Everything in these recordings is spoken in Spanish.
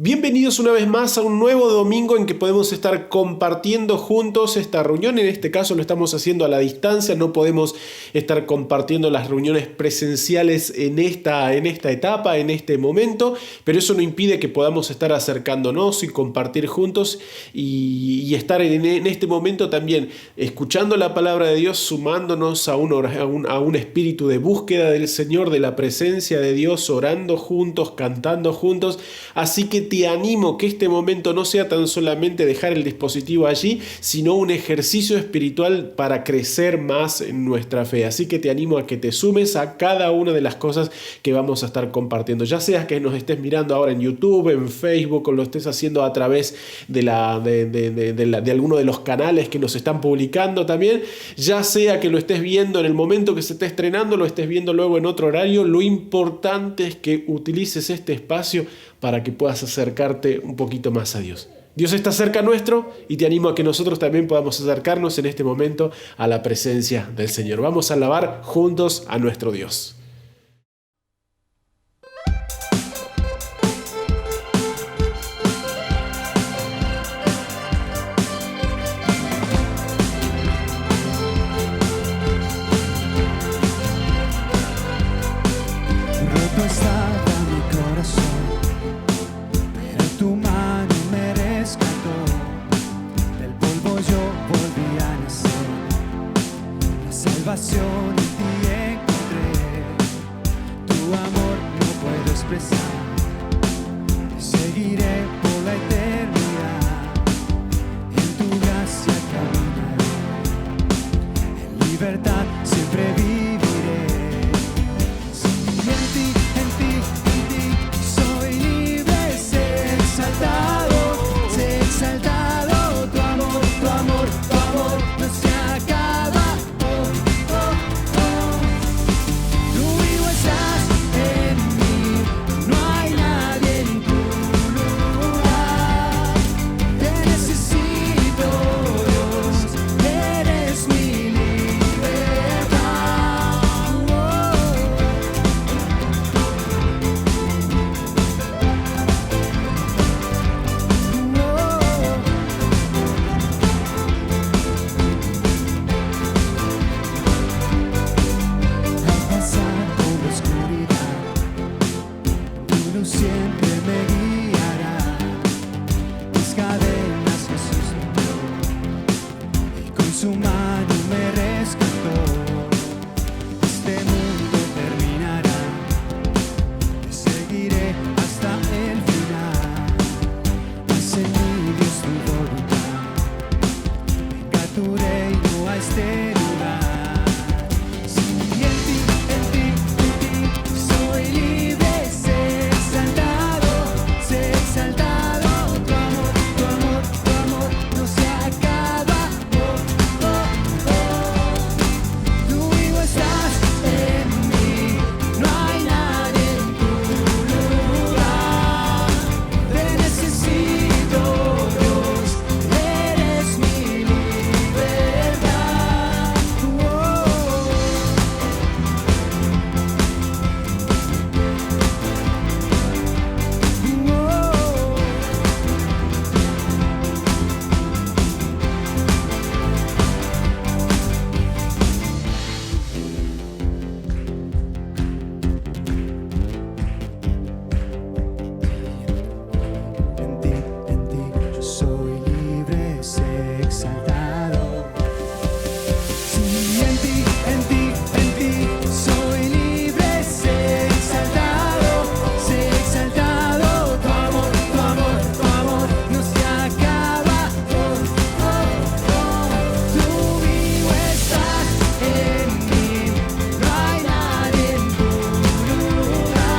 Bienvenidos una vez más a un nuevo domingo en que podemos estar compartiendo juntos esta reunión. En este caso lo estamos haciendo a la distancia, no podemos estar compartiendo las reuniones presenciales en esta etapa, en este momento, pero eso no impide que podamos estar acercándonos y compartir juntos y estar en este momento también escuchando la palabra de Dios, sumándonos a un espíritu de búsqueda del Señor, de la presencia de Dios, orando juntos, cantando juntos. Así que te animo que este momento no sea tan solamente dejar el dispositivo allí, sino un ejercicio espiritual para crecer más en nuestra fe. Así que te animo a que te sumes a cada una de las cosas que vamos a estar compartiendo. Ya sea que nos estés mirando ahora en YouTube, en Facebook, o lo estés haciendo a través de alguno de los canales que nos están publicando también. Ya sea que lo estés viendo en el momento que se esté estrenando, lo estés viendo luego en otro horario. Lo importante es que utilices este espacio para que puedas acercarte un poquito más a Dios. Dios está cerca nuestro y te animo a que nosotros también podamos acercarnos en este momento a la presencia del Señor. Vamos a alabar juntos a nuestro Dios. Roto estaba mi corazón, pero tu mano me rescató. Del polvo yo volví a nacer. La salvación en ti encontré. Tu amor no puedo expresar. Te seguiré por la eternidad. En tu gracia caminaré. En libertad siempre viviré. En ti soy libre, sé exaltado, tu amor no se acaba. Tú vivo estás en mí, no hay nadie en tu lugar. Te necesito, Dios, eres mi libertad. Siempre me guiará, mis cadenas Jesús rompió, y con su mano me rescató. Este mundo terminará, te seguiré hasta el final. Haz en mí, Dios, tu voluntad, venga tu reino a este lugar. Sí, en ti soy libre. Exaltado, tu amor no se acaba. Tú vivo estás en mí, no hay nadie en tu lugar. Te necesito, Dios, eres mi libertad. En ti yo soy libre, sé exaltado. Sí, en ti soy libre, sé exaltado. Tu amor no se acaba. Tú vivo estás en mí, no hay nadie en tu lugar.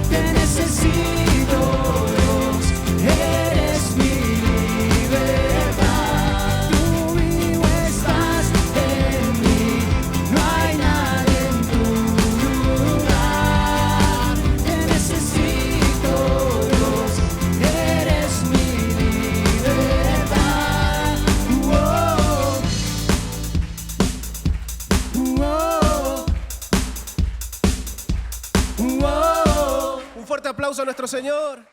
Te necesito, Dios, eres mi libertad. Tú vivo estás en mí, no hay nadie en tu lugar. Te necesito, Dios, eres mi libertad. Un fuerte aplauso a nuestro Señor.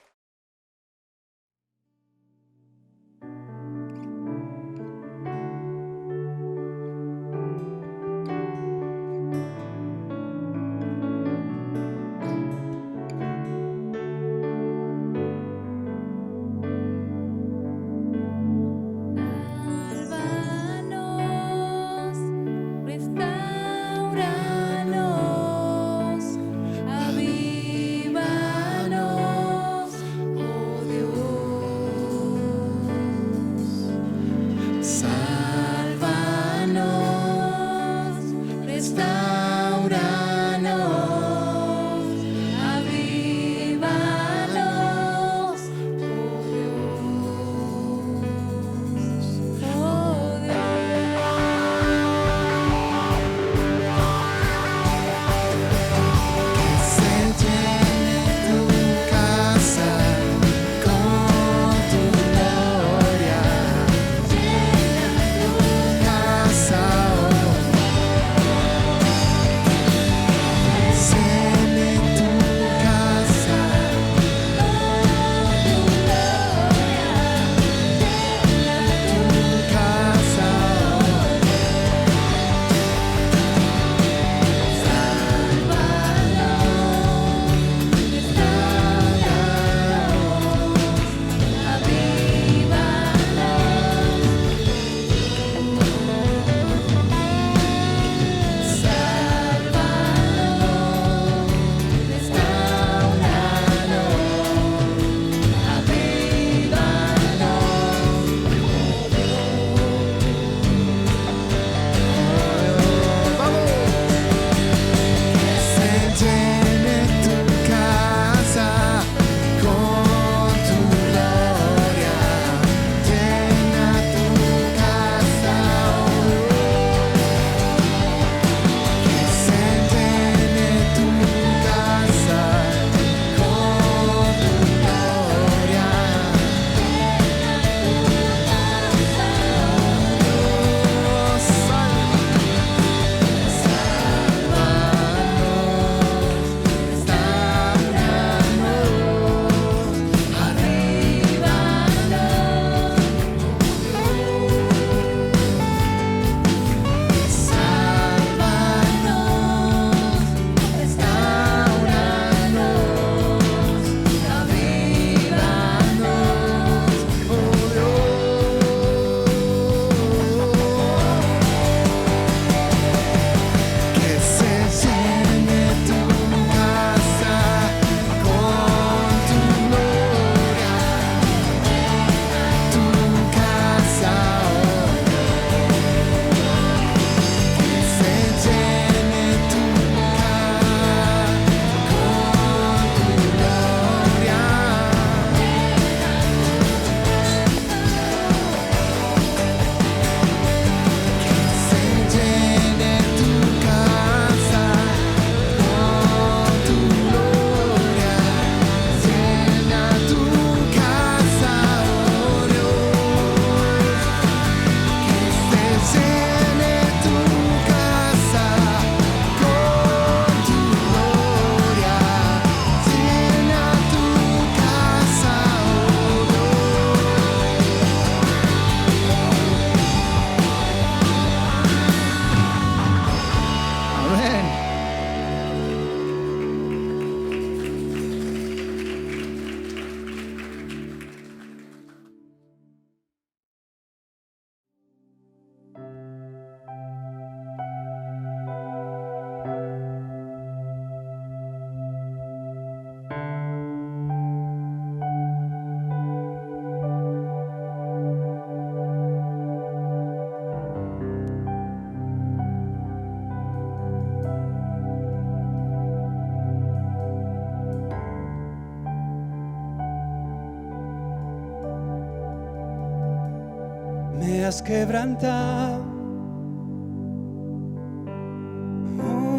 has quebrantado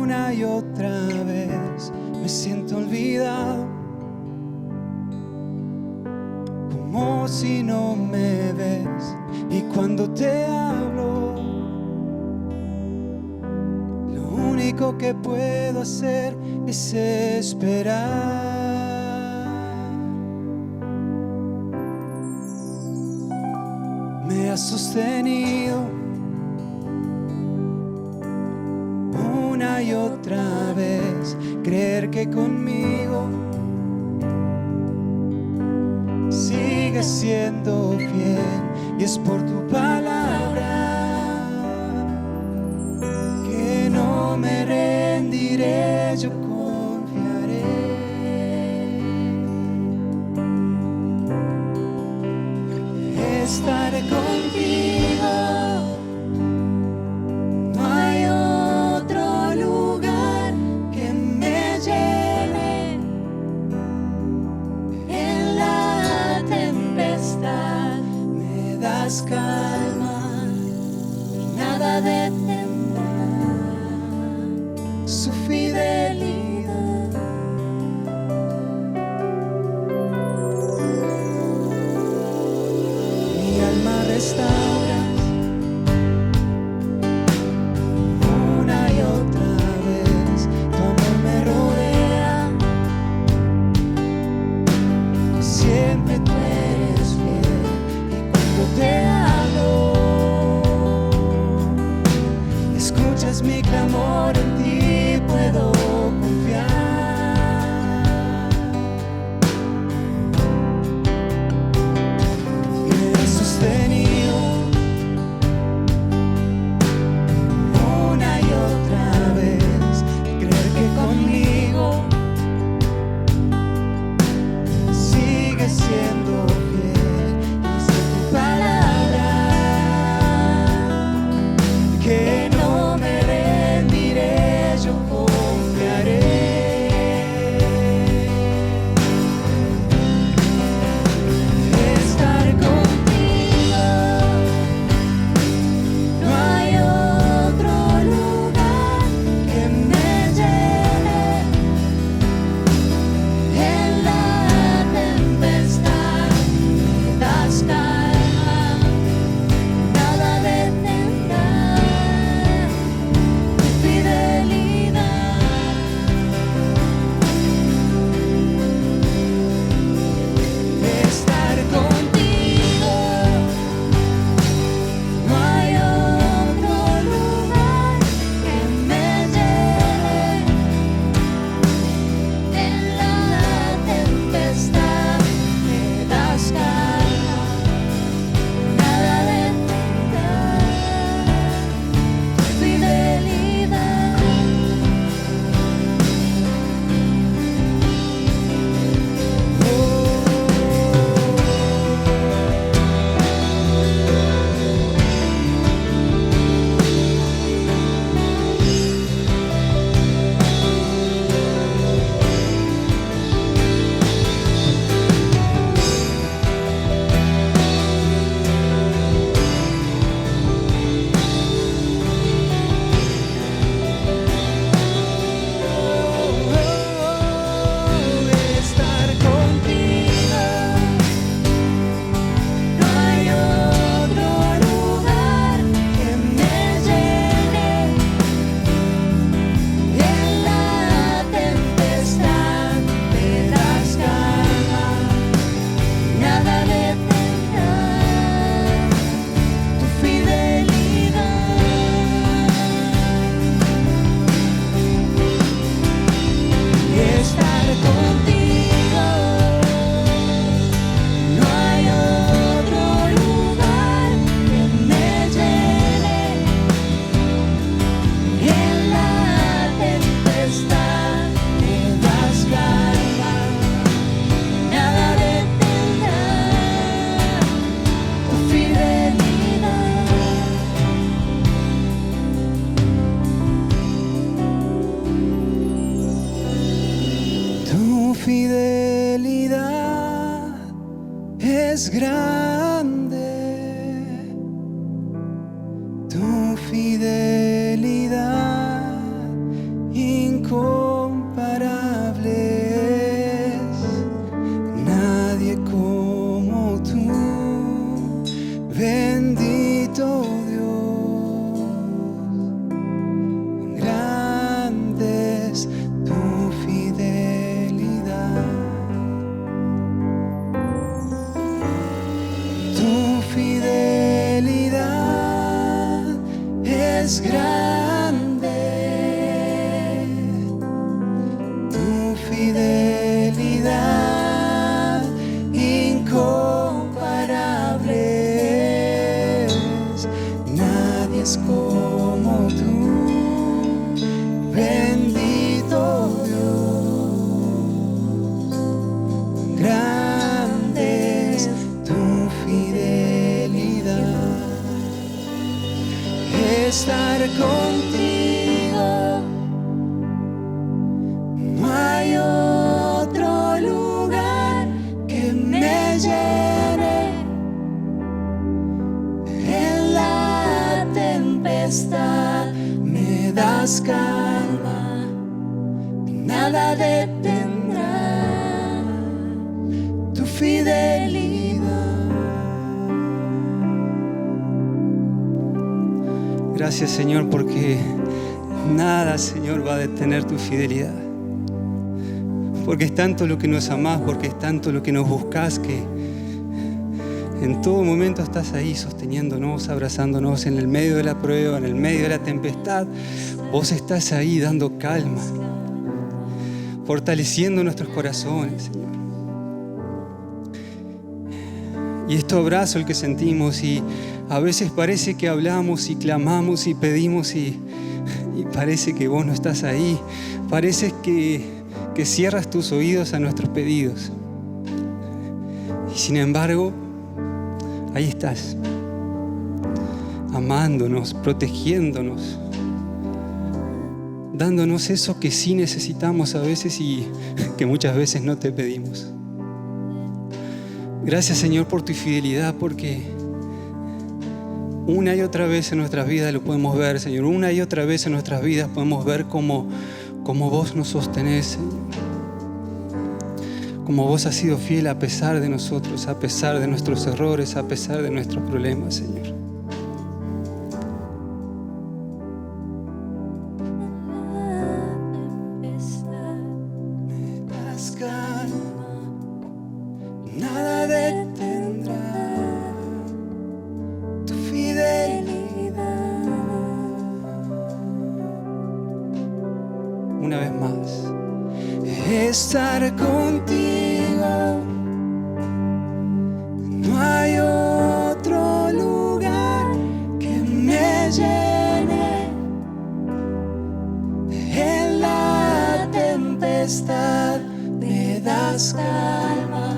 una y otra vez. Me siento olvidado, como si no me ves. Y cuando te hablo, lo único que puedo hacer es esperar. Me has sostenido una y otra vez, creer que conmigo sigues siendo fiel, y es por tu palabra que no me rendiré, yo confiaré. Estaré contigo, no hay otro lugar que me llene. En la tempestad me das calma y nada detendrá su fidelidad. Mi alma restauras una y otra vez, tu amor me rodea, siempre tú eres fiel. Y cuando te hablo, escuchas mi clamor, en ti puedo confiar. Me has sostenido una y otra vez, creer que conmigo sigues siendo fiel, y sé tu palabra que no me rendiré, yo confiaré. Estar contigo, no hay otro lugar que me llene. En la tempestad me das calma, nada detendrá tu fidelidad. Estar contigo, no hay otro lugar que me llene. En la tempestad me das calma, nada detendrá tu fidelidad. Estar contigo, no hay otro lugar que me llene. En la tempestad me das calma, nada detendrá tu fidelidad. Estar contigo, no hay otro lugar que me llene. En la tempestad me das calma, nada detendrá tu fidelidad. Tu fidelidad es grande. fidelidad incomparable es. Nadie como tú, bendito Dios. Grande es tu fidelidad. Tu fidelidad es grande. Tu fidelidad incomparable es. Nadie es como tú, bendito Dios. Grande es tu fidelidad. Estar contigo, no hay otro lugar que me llene. En la tempestad me das calma, nada detendrá tu fidelidad. Gracias, Señor, porque nada, Señor, va a detener tu fidelidad. Porque es tanto lo que nos amás, porque es tanto lo que nos buscás, que en todo momento estás ahí sosteniéndonos, abrazándonos en el medio de la prueba, en el medio de la tempestad. Vos estás ahí dando calma, fortaleciendo nuestros corazones, Señor. Y este abrazo el que sentimos, y a veces parece que hablamos y clamamos y pedimos y parece que vos no estás ahí. Parece que cierras tus oídos a nuestros pedidos. Y sin embargo, ahí estás, amándonos, protegiéndonos, dándonos eso que sí necesitamos a veces y que muchas veces no te pedimos. Gracias, Señor, por tu fidelidad, porque una y otra vez en nuestras vidas lo podemos ver, Señor. Una y otra vez en nuestras vidas podemos ver cómo vos nos sostenés, Señor. Cómo vos has sido fiel a pesar de nosotros, a pesar de nuestros errores, a pesar de nuestros problemas, Señor. Me das calma, nada detendrá tu fidelidad. Una vez más. Estar contigo, no hay otro lugar que me llene. En la tempestad me das calma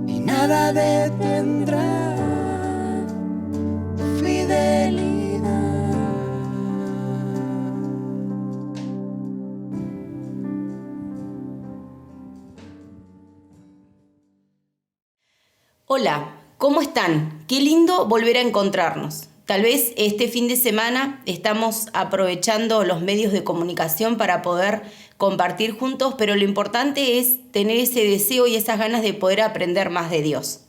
y nada detendrá tu fidelidad. Hola, ¿cómo están? Qué lindo volver a encontrarnos. Tal vez este fin de semana estamos aprovechando los medios de comunicación para poder compartir juntos, pero lo importante es tener ese deseo y esas ganas de poder aprender más de Dios.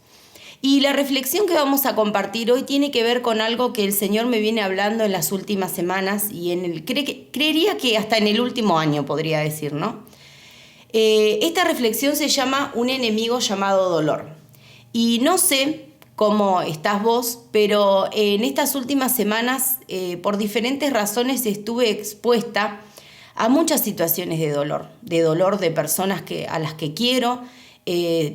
Y la reflexión que vamos a compartir hoy tiene que ver con algo que el Señor me viene hablando en las últimas semanas y creería que hasta en el último año, podría decir, ¿no? Esta reflexión se llama Un enemigo llamado dolor. Y no sé cómo estás vos, pero en estas últimas semanas, por diferentes razones, estuve expuesta a muchas situaciones de dolor de personas a las que quiero,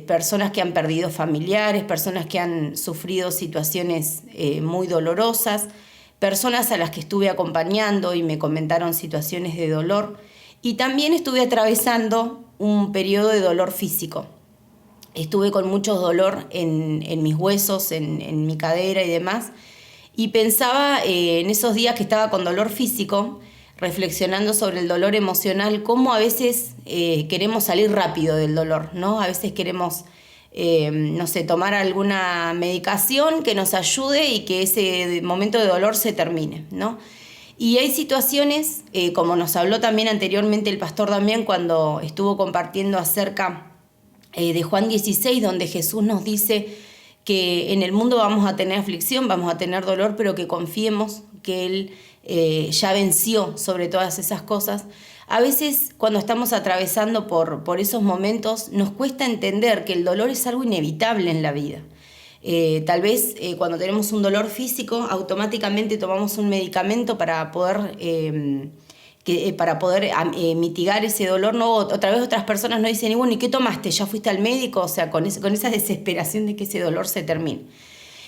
personas que han perdido familiares, personas que han sufrido situaciones muy dolorosas, personas a las que estuve acompañando y me comentaron situaciones de dolor, y también estuve atravesando un periodo de dolor físico. Estuve con mucho dolor en mis huesos, en mi cadera y demás. Y pensaba en esos días que estaba con dolor físico, reflexionando sobre el dolor emocional, cómo a veces queremos salir rápido del dolor, ¿no? A veces queremos no sé, tomar alguna medicación que nos ayude y que ese momento de dolor se termine, ¿no? Y hay situaciones, como nos habló también anteriormente el pastor Damián cuando estuvo compartiendo acerca de Juan 16, donde Jesús nos dice que en el mundo vamos a tener aflicción, vamos a tener dolor, pero que confiemos que Él ya venció sobre todas esas cosas. A veces cuando estamos atravesando por esos momentos nos cuesta entender que el dolor es algo inevitable en la vida. Tal vez cuando tenemos un dolor físico automáticamente tomamos un medicamento para poder mitigar ese dolor, ¿no? Otra vez otras personas nos dicen, y bueno, ¿y qué tomaste? ¿Ya fuiste al médico? O sea, con esa desesperación de que ese dolor se termine.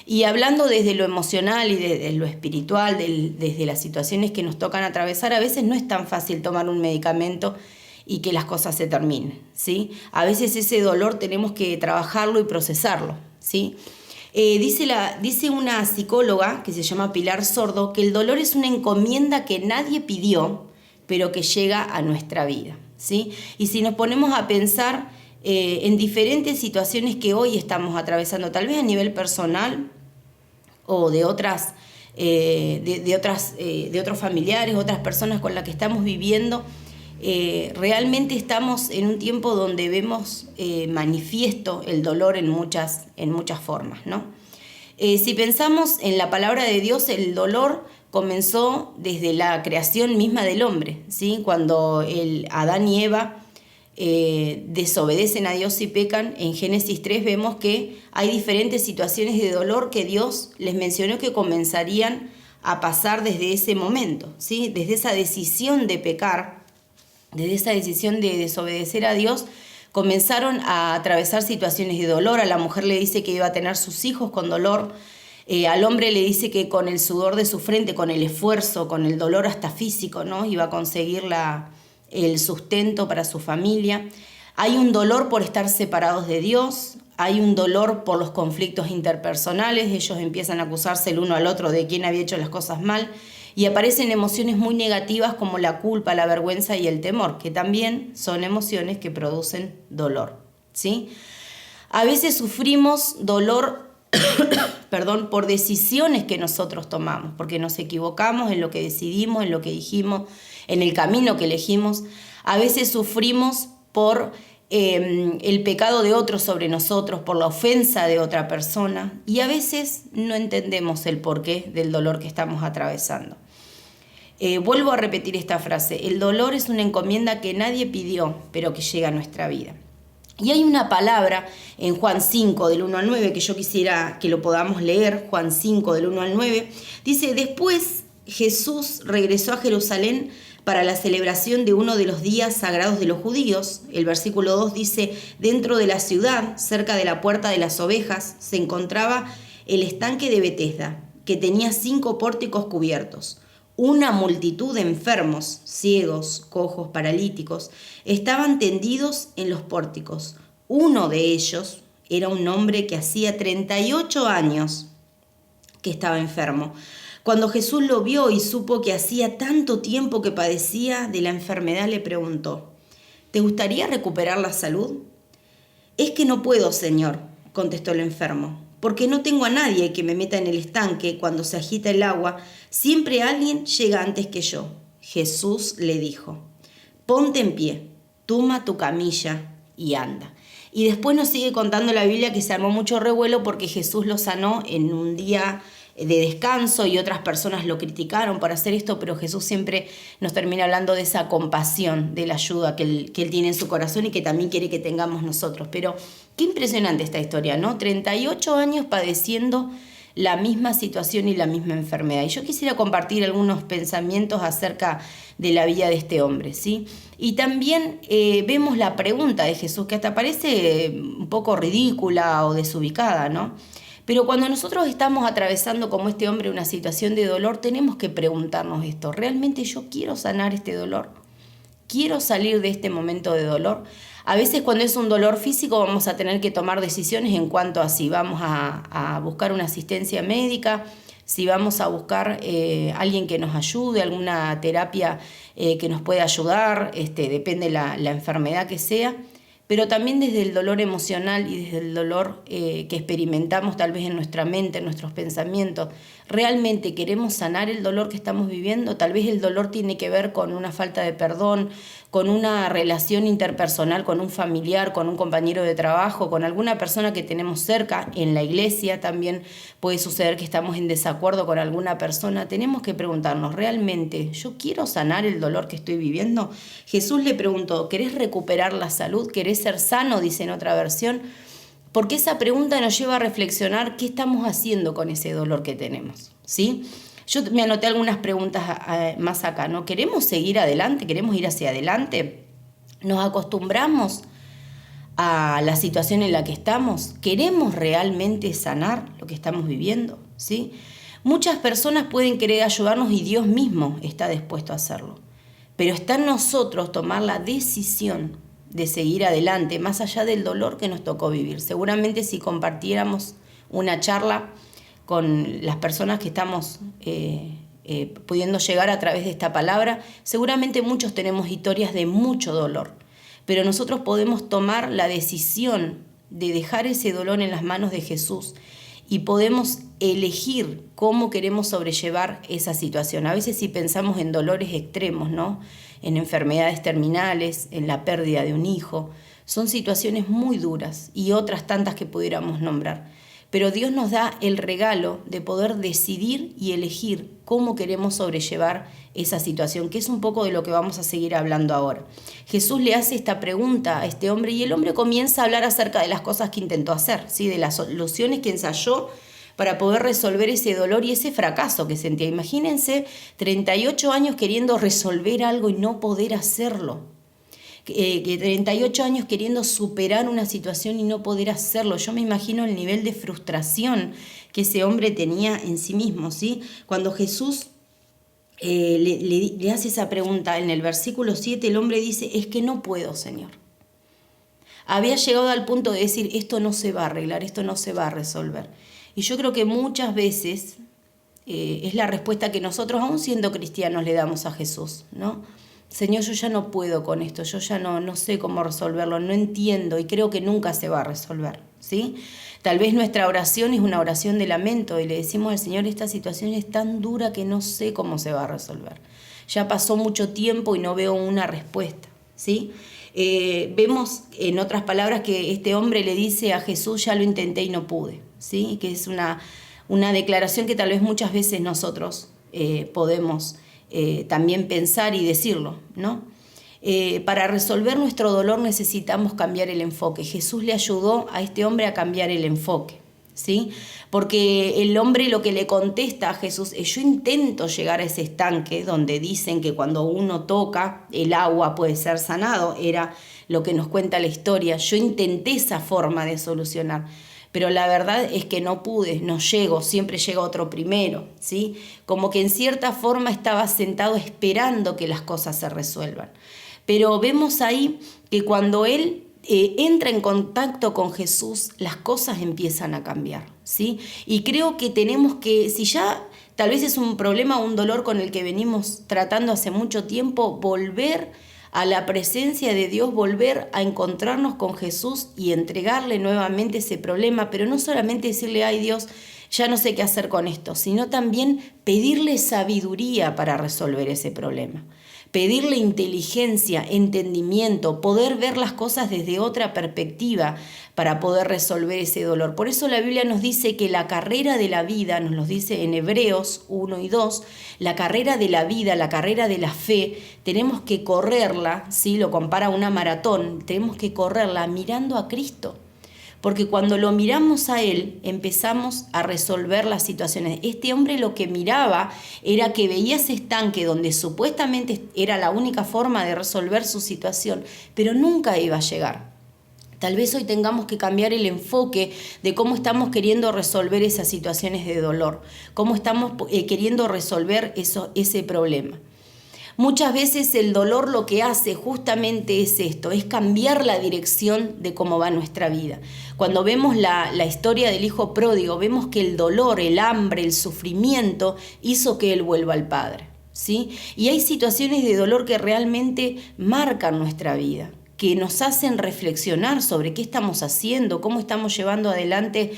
Y hablando desde lo emocional y desde lo espiritual, desde las situaciones que nos tocan atravesar, a veces no es tan fácil tomar un medicamento y que las cosas se terminen, ¿sí? A veces ese dolor tenemos que trabajarlo y procesarlo, ¿sí? Dice una psicóloga que se llama Pilar Sordo que el dolor es una encomienda que nadie pidió, pero que llega a nuestra vida, ¿sí? Y si nos ponemos a pensar en diferentes situaciones que hoy estamos atravesando, tal vez a nivel personal o de otros familiares, otras personas con las que estamos viviendo, realmente estamos en un tiempo donde vemos manifiesto el dolor en muchas formas, ¿no? Si pensamos en la palabra de Dios, el dolor comenzó desde la creación misma del hombre, ¿sí? Cuando Adán y Eva desobedecen a Dios y pecan, en Génesis 3 vemos que hay diferentes situaciones de dolor que Dios les mencionó que comenzarían a pasar desde ese momento, ¿sí? Desde esa decisión de pecar, desde esa decisión de desobedecer a Dios, comenzaron a atravesar situaciones de dolor. A la mujer le dice que iba a tener sus hijos con dolor, al hombre le dice que con el sudor de su frente, con el esfuerzo, con el dolor hasta físico, ¿no? Iba a conseguir el sustento para su familia. Hay un dolor por estar separados de Dios, hay un dolor por los conflictos interpersonales, ellos empiezan a acusarse el uno al otro de quién había hecho las cosas mal, y aparecen emociones muy negativas como la culpa, la vergüenza y el temor, que también son emociones que producen dolor, ¿sí? A veces sufrimos dolor por decisiones que nosotros tomamos, porque nos equivocamos en lo que decidimos, en lo que dijimos, en el camino que elegimos. A veces sufrimos por el pecado de otro sobre nosotros, por la ofensa de otra persona, y a veces no entendemos el porqué del dolor que estamos atravesando. Vuelvo a repetir esta frase: el dolor es una encomienda que nadie pidió, pero que llega a nuestra vida. Y hay una palabra en Juan 5, del 1 al 9, que yo quisiera que lo podamos leer. Juan 5, del 1 al 9, dice: después Jesús regresó a Jerusalén para la celebración de uno de los días sagrados de los judíos. El versículo 2 dice: dentro de la ciudad, cerca de la puerta de las ovejas, se encontraba el estanque de Betesda, que tenía 5 pórticos cubiertos. Una multitud de enfermos, ciegos, cojos, paralíticos, estaban tendidos en los pórticos. Uno de ellos era un hombre que hacía 38 años que estaba enfermo. Cuando Jesús lo vio y supo que hacía tanto tiempo que padecía de la enfermedad, le preguntó: ¿te gustaría recuperar la salud? Es que no puedo, Señor, contestó el enfermo, porque no tengo a nadie que me meta en el estanque cuando se agita el agua. Siempre alguien llega antes que yo. Jesús le dijo: ponte en pie, toma tu camilla y anda. Y después nos sigue contando la Biblia que se armó mucho revuelo porque Jesús lo sanó en un día de descanso y otras personas lo criticaron por hacer esto, pero Jesús siempre nos termina hablando de esa compasión, de la ayuda que él tiene en su corazón y que también quiere que tengamos nosotros. Pero qué impresionante esta historia, ¿no? 38 años padeciendo la misma situación y la misma enfermedad. Y yo quisiera compartir algunos pensamientos acerca de la vida de este hombre, ¿sí? Y también vemos la pregunta de Jesús, que hasta parece un poco ridícula o desubicada, ¿no? Pero cuando nosotros estamos atravesando como este hombre una situación de dolor, tenemos que preguntarnos esto: ¿realmente yo quiero sanar este dolor? ¿Quiero salir de este momento de dolor? A veces cuando es un dolor físico vamos a tener que tomar decisiones en cuanto a si vamos a buscar una asistencia médica, si vamos a buscar alguien que nos ayude, alguna terapia que nos pueda ayudar, depende la enfermedad que sea. pero también desde el dolor emocional y desde el dolor que experimentamos tal vez en nuestra mente, en nuestros pensamientos. ¿Realmente queremos sanar el dolor que estamos viviendo? Tal vez el dolor tiene que ver con una falta de perdón, con una relación interpersonal con un familiar, con un compañero de trabajo, con alguna persona que tenemos cerca. En la iglesia también puede suceder que estamos en desacuerdo con alguna persona. Tenemos que preguntarnos, ¿realmente yo quiero sanar el dolor que estoy viviendo? Jesús le preguntó, ¿querés recuperar la salud? ¿Querés ser sano? Dice en otra versión. Porque esa pregunta nos lleva a reflexionar qué estamos haciendo con ese dolor que tenemos, ¿sí? Yo me anoté algunas preguntas más acá, ¿no? ¿Queremos seguir adelante? ¿Queremos ir hacia adelante? ¿Nos acostumbramos a la situación en la que estamos? ¿Queremos realmente sanar lo que estamos viviendo? ¿Sí? Muchas personas pueden querer ayudarnos y Dios mismo está dispuesto a hacerlo. Pero está en nosotros tomar la decisión de seguir adelante, más allá del dolor que nos tocó vivir. Seguramente si compartiéramos una charla con las personas que estamos pudiendo llegar a través de esta palabra, seguramente muchos tenemos historias de mucho dolor, pero nosotros podemos tomar la decisión de dejar ese dolor en las manos de Jesús y podemos elegir cómo queremos sobrellevar esa situación. A veces si pensamos en dolores extremos, ¿no? En enfermedades terminales, en la pérdida de un hijo, son situaciones muy duras y otras tantas que pudiéramos nombrar. Pero Dios nos da el regalo de poder decidir y elegir cómo queremos sobrellevar esa situación, que es un poco de lo que vamos a seguir hablando ahora. Jesús le hace esta pregunta a este hombre y el hombre comienza a hablar acerca de las cosas que intentó hacer, ¿sí? De las soluciones que ensayó para poder resolver ese dolor y ese fracaso que sentía. Imagínense 38 años queriendo resolver algo y no poder hacerlo. 38 años queriendo superar una situación y no poder hacerlo. Yo me imagino el nivel de frustración que ese hombre tenía en sí mismo, ¿sí? Cuando Jesús le hace esa pregunta en el versículo 7, el hombre dice, es que no puedo, Señor. Había llegado al punto de decir, esto no se va a arreglar, esto no se va a resolver. Y yo creo que muchas veces es la respuesta que nosotros, aún siendo cristianos, le damos a Jesús, ¿no? Señor, yo ya no puedo con esto, yo ya no sé cómo resolverlo, no entiendo y creo que nunca se va a resolver, ¿sí? Tal vez nuestra oración es una oración de lamento y le decimos al Señor, esta situación es tan dura que no sé cómo se va a resolver. Ya pasó mucho tiempo y no veo una respuesta, ¿sí? Vemos en otras palabras que este hombre le dice a Jesús, ya lo intenté y no pude, ¿sí? Que es una declaración que tal vez muchas veces nosotros podemos también pensar y decirlo, ¿no? Para resolver nuestro dolor necesitamos cambiar el enfoque. Jesús le ayudó a este hombre a cambiar el enfoque, ¿sí? Porque el hombre lo que le contesta a Jesús es, yo intento llegar a ese estanque donde dicen que cuando uno toca el agua puede ser sanado, era lo que nos cuenta la historia. Yo intenté esa forma de solucionar, pero la verdad es que no pude, no llego, siempre llega otro primero, ¿sí? Como que en cierta forma estaba sentado esperando que las cosas se resuelvan. Pero vemos ahí que cuando él entra en contacto con Jesús, las cosas empiezan a cambiar, ¿sí? Y creo que tenemos que, si ya tal vez es un problema, un dolor con el que venimos tratando hace mucho tiempo, volver a la presencia de Dios, volver a encontrarnos con Jesús y entregarle nuevamente ese problema, pero no solamente decirle, ay Dios, ya no sé qué hacer con esto, sino también pedirle sabiduría para resolver ese problema. Pedirle inteligencia, entendimiento, poder ver las cosas desde otra perspectiva para poder resolver ese dolor. Por eso la Biblia nos dice que la carrera de la vida, nos lo dice en Hebreos 1 y 2, la carrera de la vida, la carrera de la fe, tenemos que correrla, ¿sí? Lo compara a una maratón, tenemos que correrla mirando a Cristo. Porque cuando lo miramos a Él, empezamos a resolver las situaciones. Este hombre lo que miraba era que veía ese estanque donde supuestamente era la única forma de resolver su situación, pero nunca iba a llegar. Tal vez hoy tengamos que cambiar el enfoque de cómo estamos queriendo resolver esas situaciones de dolor, cómo estamos queriendo resolver ese problema. Muchas veces el dolor lo que hace justamente es esto, es cambiar la dirección de cómo va nuestra vida. Cuando vemos la historia del hijo pródigo, vemos que el dolor, el hambre, el sufrimiento hizo que él vuelva al Padre, ¿sí? Y hay situaciones de dolor que realmente marcan nuestra vida, que nos hacen reflexionar sobre qué estamos haciendo, cómo estamos llevando adelante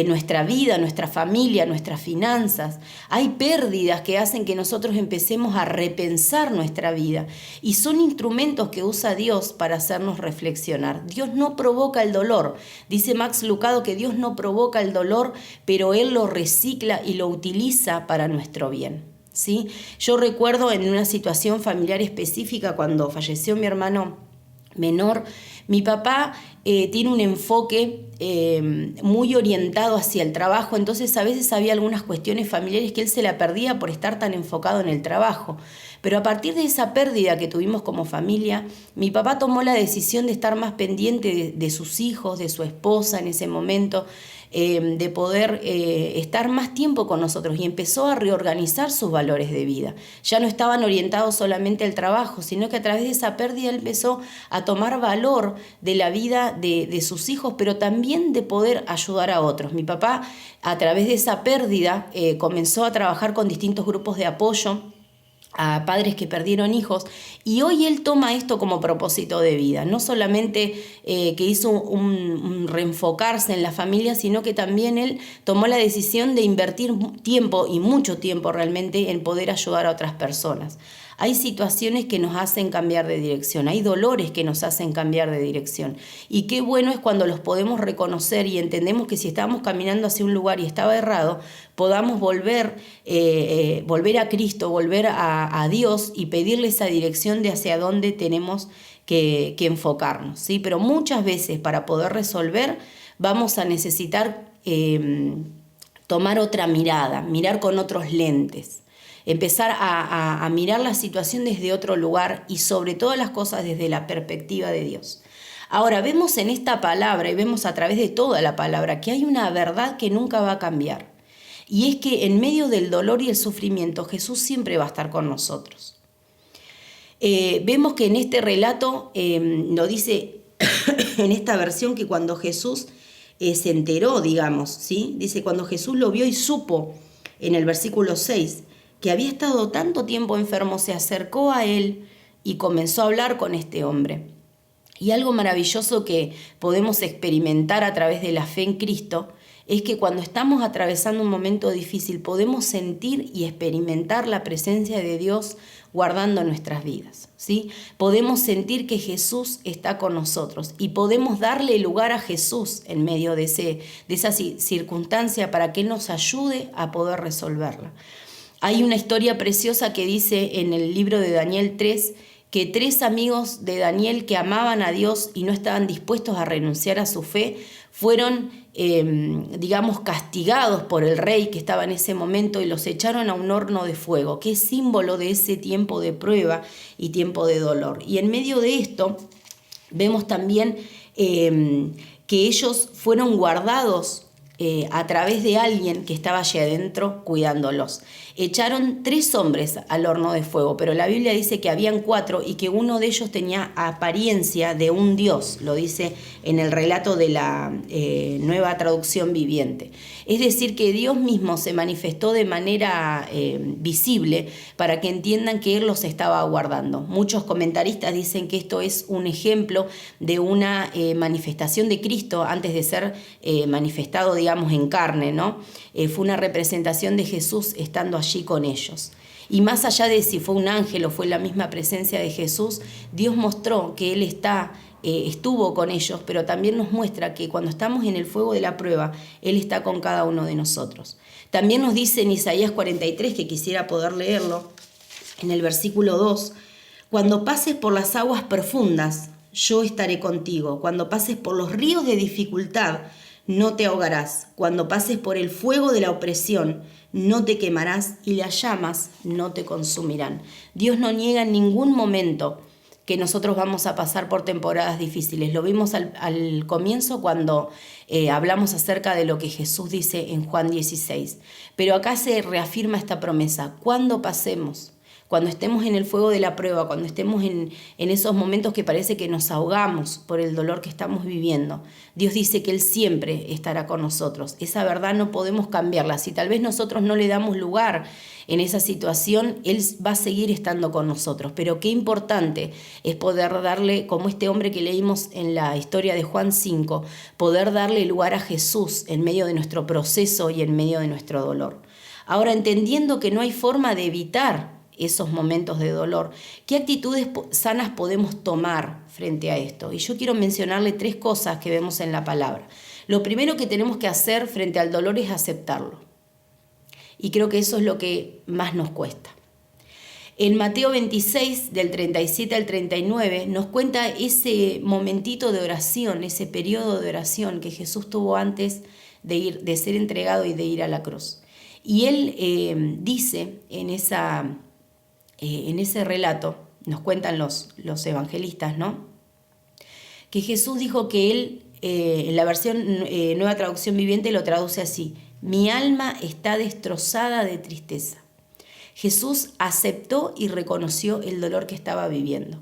nuestra vida, nuestra familia, nuestras finanzas. Hay pérdidas que hacen que nosotros empecemos a repensar nuestra vida y son instrumentos que usa Dios para hacernos reflexionar. Dios no provoca el dolor. Dice Max Lucado que Dios no provoca el dolor, pero Él lo recicla y lo utiliza para nuestro bien. ¿Sí? Yo recuerdo en una situación familiar específica cuando falleció mi hermano menor, mi papá tiene un enfoque muy orientado hacia el trabajo, entonces a veces había algunas cuestiones familiares que él se la perdía por estar tan enfocado en el trabajo. Pero a partir de esa pérdida que tuvimos como familia, mi papá tomó la decisión de estar más pendiente de sus hijos, de su esposa en ese momento, de poder estar más tiempo con nosotros y empezó a reorganizar sus valores de vida. Ya no estaban orientados solamente al trabajo, sino que a través de esa pérdida él empezó a tomar valor de la vida de sus hijos, pero también de poder ayudar a otros. Mi papá, a través de esa pérdida, comenzó a trabajar con distintos grupos de apoyo a padres que perdieron hijos, y hoy él toma esto como propósito de vida, no solamente que hizo un reenfocarse en la familia, sino que también él tomó la decisión de invertir tiempo, y mucho tiempo realmente, en poder ayudar a otras personas. Hay situaciones que nos hacen cambiar de dirección, hay dolores que nos hacen cambiar de dirección. Y qué bueno es cuando los podemos reconocer y entendemos que si estábamos caminando hacia un lugar y estaba errado, podamos volver a Cristo, volver a Dios y pedirle esa dirección de hacia dónde tenemos que enfocarnos, ¿sí? Pero muchas veces para poder resolver vamos a necesitar tomar otra mirada, mirar con otros lentes. Empezar a mirar la situación desde otro lugar y sobre todas las cosas desde la perspectiva de Dios. Ahora, vemos en esta palabra y vemos a través de toda la palabra que hay una verdad que nunca va a cambiar. Y es que en medio del dolor y el sufrimiento Jesús siempre va a estar con nosotros. Vemos que en este relato lo dice en esta versión que cuando Jesús se enteró, digamos, ¿sí? Dice cuando Jesús lo vio y supo en el versículo 6 que había estado tanto tiempo enfermo, se acercó a él y comenzó a hablar con este hombre. Y algo maravilloso que podemos experimentar a través de la fe en Cristo es que cuando estamos atravesando un momento difícil podemos sentir y experimentar la presencia de Dios guardando nuestras vidas, ¿sí? Podemos sentir que Jesús está con nosotros y podemos darle lugar a Jesús en medio de esa circunstancia para que Él nos ayude a poder resolverla. Hay una historia preciosa que dice en el libro de Daniel 3 que 3 amigos de Daniel que amaban a Dios y no estaban dispuestos a renunciar a su fe fueron, castigados por el rey que estaba en ese momento y los echaron a un horno de fuego, que es símbolo de ese tiempo de prueba y tiempo de dolor. Y en medio de esto vemos también que ellos fueron guardados a través de alguien que estaba allí adentro cuidándolos. Echaron 3 hombres al horno de fuego, pero la Biblia dice que habían 4 y que uno de ellos tenía apariencia de un dios, lo dice en el relato de la Nueva Traducción Viviente. Es decir, que Dios mismo se manifestó de manera visible para que entiendan que Él los estaba guardando. Muchos comentaristas dicen que esto es un ejemplo de una manifestación de Cristo antes de ser manifestado, digamos, en carne, ¿no? Fue una representación de Jesús estando allí con ellos. Y más allá de si fue un ángel o fue la misma presencia de Jesús, Dios mostró que Él estuvo con ellos, pero también nos muestra que cuando estamos en el fuego de la prueba, Él está con cada uno de nosotros. También nos dice en Isaías 43, que quisiera poder leerlo, en el versículo 2, cuando pases por las aguas profundas, yo estaré contigo. Cuando pases por los ríos de dificultad, no te ahogarás. Cuando pases por el fuego de la opresión, no te quemarás y las llamas no te consumirán. Dios no niega en ningún momento que nosotros vamos a pasar por temporadas difíciles. Lo vimos al comienzo cuando hablamos acerca de lo que Jesús dice en Juan 16. Pero acá se reafirma esta promesa. Cuando pasemos, cuando estemos en el fuego de la prueba, cuando estemos en esos momentos que parece que nos ahogamos por el dolor que estamos viviendo, Dios dice que Él siempre estará con nosotros. Esa verdad no podemos cambiarla. Si tal vez nosotros no le damos lugar en esa situación, Él va a seguir estando con nosotros. Pero qué importante es poder darle, como este hombre que leímos en la historia de Juan 5, poder darle lugar a Jesús en medio de nuestro proceso y en medio de nuestro dolor. Ahora, entendiendo que no hay forma de evitar esos momentos de dolor, ¿qué actitudes sanas podemos tomar frente a esto? Y yo quiero mencionarle 3 cosas que vemos en la palabra. Lo primero que tenemos que hacer frente al dolor es aceptarlo. Y creo que eso es lo que más nos cuesta. En Mateo 26, del 37 al 39, nos cuenta ese momentito de oración, ese periodo de oración que Jesús tuvo antes de ser entregado y de ir a la cruz. Y Él dice en ese relato, nos cuentan los evangelistas, ¿no?, que Jesús dijo que Él, en la versión Nueva Traducción Viviente lo traduce así: mi alma está destrozada de tristeza. Jesús aceptó y reconoció el dolor que estaba viviendo.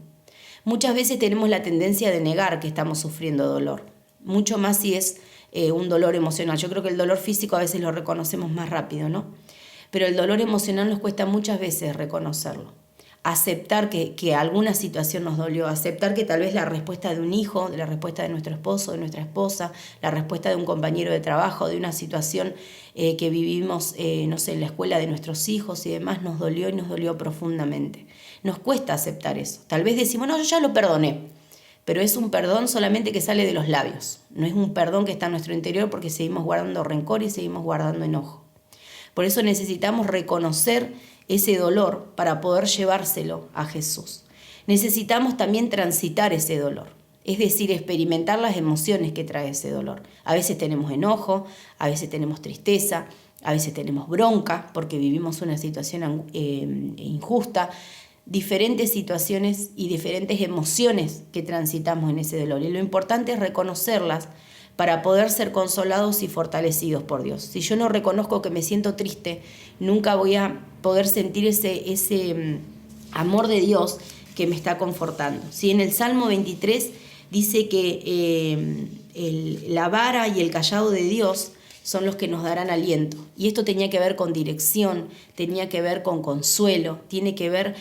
Muchas veces tenemos la tendencia de negar que estamos sufriendo dolor, mucho más si es un dolor emocional. Yo creo que el dolor físico a veces lo reconocemos más rápido, ¿no? Pero el dolor emocional nos cuesta muchas veces reconocerlo. Aceptar que alguna situación nos dolió, aceptar que tal vez la respuesta de un hijo, la respuesta de nuestro esposo, de nuestra esposa, la respuesta de un compañero de trabajo, de una situación que vivimos, no sé, en la escuela de nuestros hijos y demás, nos dolió y nos dolió profundamente. Nos cuesta aceptar eso. Tal vez decimos, no, yo ya lo perdoné, pero es un perdón solamente que sale de los labios. No es un perdón que está en nuestro interior porque seguimos guardando rencor y seguimos guardando enojo. Por eso necesitamos reconocer ese dolor para poder llevárselo a Jesús. Necesitamos también transitar ese dolor, es decir, experimentar las emociones que trae ese dolor. A veces tenemos enojo, a veces tenemos tristeza, a veces tenemos bronca porque vivimos una situación injusta, diferentes situaciones y diferentes emociones que transitamos en ese dolor. Y lo importante es reconocerlas para poder ser consolados y fortalecidos por Dios. Si yo no reconozco que me siento triste, nunca voy a poder sentir ese amor de Dios que me está confortando. Si en el Salmo 23 dice que la vara y el cayado de Dios son los que nos darán aliento. Y esto tenía que ver con dirección, tenía que ver con consuelo, tiene que ver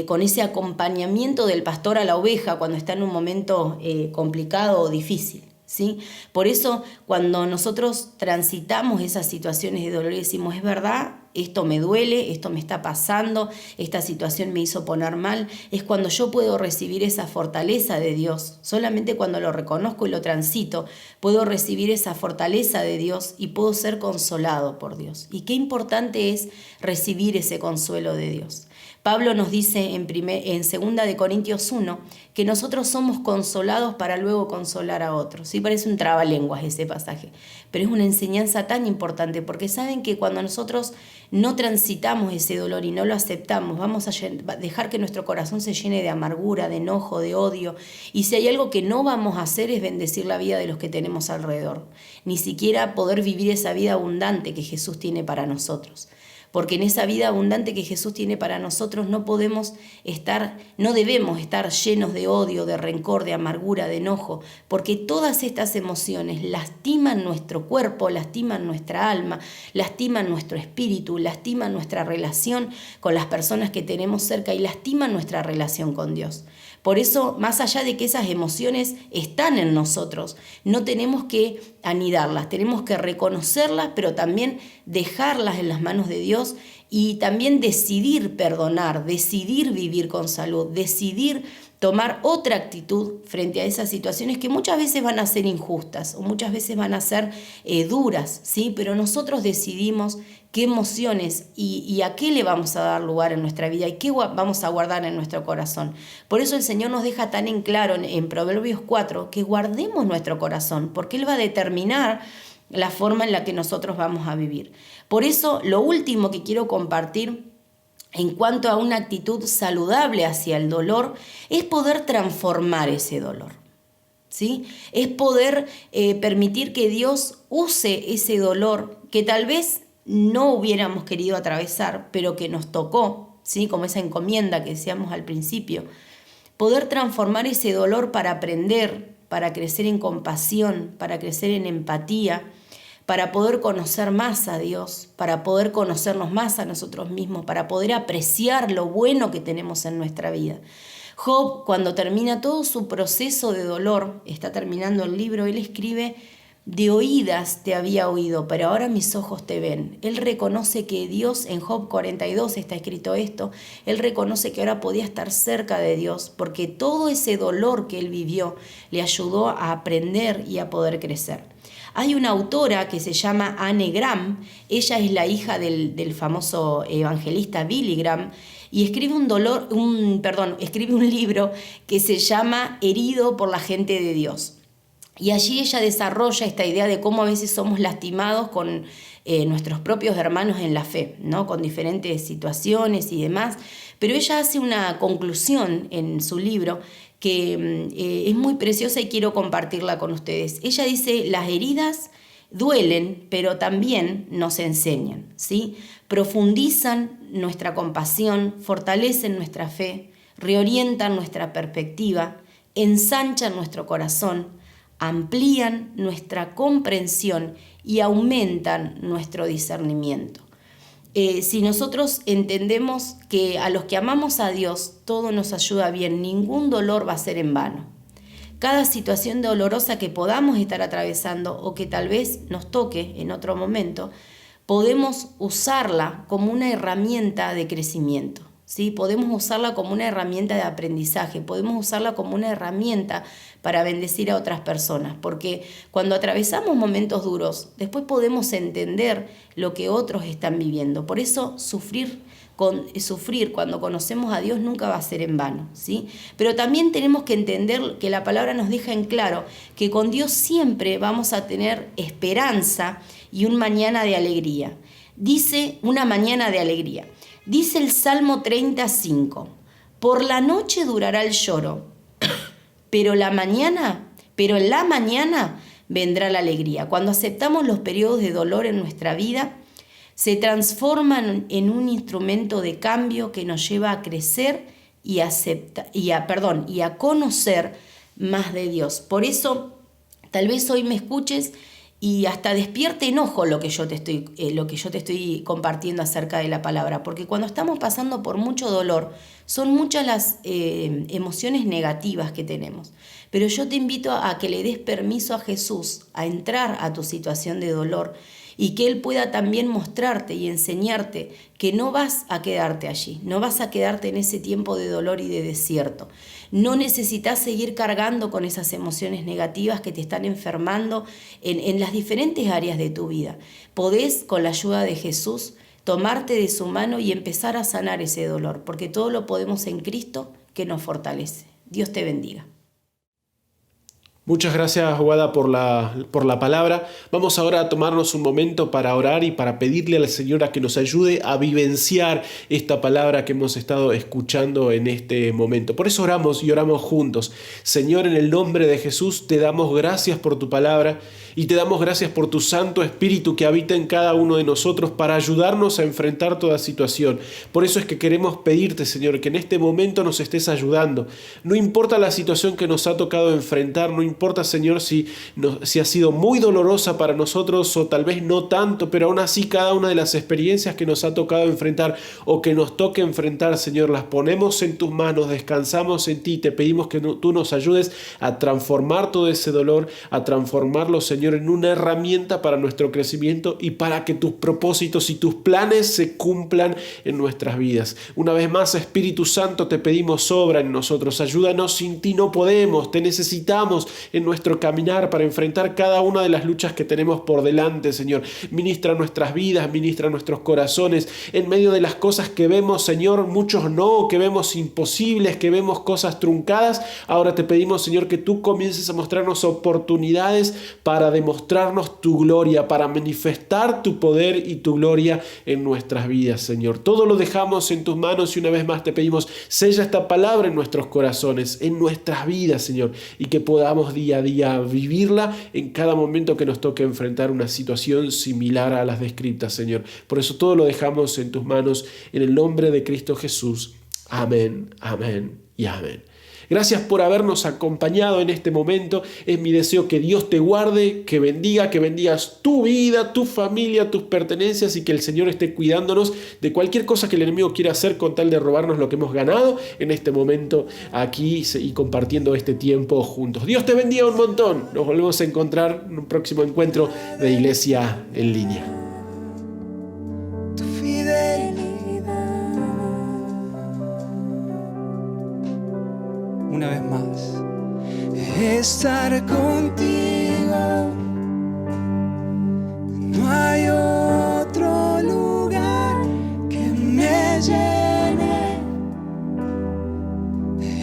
con ese acompañamiento del pastor a la oveja cuando está en un momento complicado o difícil, ¿sí? Por eso, cuando nosotros transitamos esas situaciones de dolor y decimos, es verdad, esto me duele, esto me está pasando, esta situación me hizo poner mal, es cuando yo puedo recibir esa fortaleza de Dios. Solamente cuando lo reconozco y lo transito, puedo recibir esa fortaleza de Dios y puedo ser consolado por Dios. Y qué importante es recibir ese consuelo de Dios. Pablo nos dice en 2 de Corintios 1 que nosotros somos consolados para luego consolar a otros. Sí, parece un trabalenguas ese pasaje, pero es una enseñanza tan importante porque saben que cuando nosotros no transitamos ese dolor y no lo aceptamos, vamos a dejar que nuestro corazón se llene de amargura, de enojo, de odio. Y si hay algo que no vamos a hacer es bendecir la vida de los que tenemos alrededor. Ni siquiera poder vivir esa vida abundante que Jesús tiene para nosotros. Porque en esa vida abundante que Jesús tiene para nosotros no debemos estar llenos de odio, de rencor, de amargura, de enojo, porque todas estas emociones lastiman nuestro cuerpo, lastiman nuestra alma, lastiman nuestro espíritu, lastiman nuestra relación con las personas que tenemos cerca y lastiman nuestra relación con Dios. Por eso, más allá de que esas emociones están en nosotros, no tenemos que anidarlas, tenemos que reconocerlas, pero también dejarlas en las manos de Dios y también decidir perdonar, decidir vivir con salud, decidir tomar otra actitud frente a esas situaciones que muchas veces van a ser injustas o muchas veces van a ser duras, ¿sí? Pero nosotros decidimos qué emociones y a qué le vamos a dar lugar en nuestra vida y qué vamos a guardar en nuestro corazón. Por eso el Señor nos deja tan en claro en Proverbios 4 que guardemos nuestro corazón, porque Él va a determinar la forma en la que nosotros vamos a vivir. Por eso lo último que quiero compartir en cuanto a una actitud saludable hacia el dolor es poder transformar ese dolor, ¿sí? Es poder permitir que Dios use ese dolor que tal vez no hubiéramos querido atravesar, pero que nos tocó, ¿sí? Como esa encomienda que decíamos al principio. Poder transformar ese dolor para aprender, para crecer en compasión, para crecer en empatía, para poder conocer más a Dios, para poder conocernos más a nosotros mismos, para poder apreciar lo bueno que tenemos en nuestra vida. Job, cuando termina todo su proceso de dolor, está terminando el libro, él escribe: de oídas te había oído, pero ahora mis ojos te ven. Él reconoce que Dios, en Job 42 está escrito esto, él reconoce que ahora podía estar cerca de Dios, porque todo ese dolor que él vivió le ayudó a aprender y a poder crecer. Hay una autora que se llama Anne Graham, ella es la hija del famoso evangelista Billy Graham, y escribe escribe un libro que se llama Herido por la gente de Dios. Y allí ella desarrolla esta idea de cómo a veces somos lastimados con nuestros propios hermanos en la fe, ¿no? Con diferentes situaciones y demás. Pero ella hace una conclusión en su libro que es muy preciosa y quiero compartirla con ustedes. Ella dice: las heridas duelen, pero también nos enseñan, ¿sí? Profundizan nuestra compasión, fortalecen nuestra fe, reorientan nuestra perspectiva, ensanchan nuestro corazón, amplían nuestra comprensión y aumentan nuestro discernimiento. Si nosotros entendemos que a los que amamos a Dios todo nos ayuda bien, ningún dolor va a ser en vano. Cada situación dolorosa que podamos estar atravesando o que tal vez nos toque en otro momento, podemos usarla como una herramienta de crecimiento, ¿sí? Podemos usarla como una herramienta de aprendizaje, podemos usarla como una herramienta para bendecir a otras personas, porque cuando atravesamos momentos duros, después podemos entender lo que otros están viviendo. Por eso sufrir cuando conocemos a Dios nunca va a ser en vano, ¿sí? Pero también tenemos que entender que la palabra nos deja en claro que con Dios siempre vamos a tener esperanza y un mañana de alegría. Dice una mañana de alegría. Dice el Salmo 35, por la noche durará el lloro, pero en la mañana vendrá la alegría. Cuando aceptamos los periodos de dolor en nuestra vida, se transforman en un instrumento de cambio que nos lleva a crecer y a conocer más de Dios. Por eso, tal vez hoy me escuches y hasta despierte enojo lo que yo te estoy compartiendo acerca de la palabra, porque cuando estamos pasando por mucho dolor, son muchas las emociones negativas que tenemos. Pero yo te invito a que le des permiso a Jesús a entrar a tu situación de dolor y que Él pueda también mostrarte y enseñarte que no vas a quedarte allí, no vas a quedarte en ese tiempo de dolor y de desierto. No necesitas seguir cargando con esas emociones negativas que te están enfermando en las diferentes áreas de tu vida. Podés, con la ayuda de Jesús, tomarte de su mano y empezar a sanar ese dolor, porque todo lo podemos en Cristo que nos fortalece. Dios te bendiga. Muchas gracias, Guada, por la palabra. Vamos ahora a tomarnos un momento para orar y para pedirle al Señor a que nos ayude a vivenciar esta palabra que hemos estado escuchando en este momento. Por eso oramos y oramos juntos. Señor, en el nombre de Jesús, te damos gracias por tu palabra y te damos gracias por tu Santo Espíritu que habita en cada uno de nosotros para ayudarnos a enfrentar toda situación. Por eso es que queremos pedirte, Señor, que en este momento nos estés ayudando. No importa la situación que nos ha tocado enfrentar, no importa, Señor, si ha sido muy dolorosa para nosotros o tal vez no tanto, pero aún así cada una de las experiencias que nos ha tocado enfrentar o que nos toque enfrentar, Señor, las ponemos en tus manos, descansamos en ti, te pedimos que tú nos ayudes a transformar todo ese dolor, a transformarlo, Señor, en una herramienta para nuestro crecimiento y para que tus propósitos y tus planes se cumplan en nuestras vidas. Una vez más, Espíritu Santo, te pedimos, obra en nosotros, ayúdanos, sin ti no podemos, te necesitamos en nuestro caminar para enfrentar cada una de las luchas que tenemos por delante, Señor. Ministra nuestras vidas, ministra nuestros corazones, en medio de las cosas que vemos, Señor, muchos no, que vemos imposibles, que vemos cosas truncadas. Ahora te pedimos, Señor, que tú comiences a mostrarnos oportunidades para para demostrarnos tu gloria, para manifestar tu poder y tu gloria en nuestras vidas, Señor. Todo lo dejamos en tus manos y una vez más te pedimos, sella esta palabra en nuestros corazones, en nuestras vidas, Señor, y que podamos día a día vivirla en cada momento que nos toque enfrentar una situación similar a las descritas, Señor. Por eso todo lo dejamos en tus manos, en el nombre de Cristo Jesús. Amén, amén y amén. Gracias por habernos acompañado en este momento. Es mi deseo que Dios te guarde, que bendigas tu vida, tu familia, tus pertenencias y que el Señor esté cuidándonos de cualquier cosa que el enemigo quiera hacer con tal de robarnos lo que hemos ganado en este momento aquí y compartiendo este tiempo juntos. Dios te bendiga un montón. Nos volvemos a encontrar en un próximo encuentro de Iglesia en Línea. Tu fidelidad. Una vez más. Estar contigo. No hay otro lugar que me llene.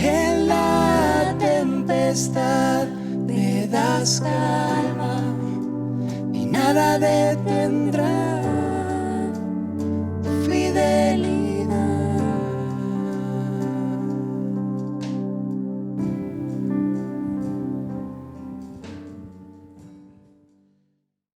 En la tempestad me das calma y nada detendrá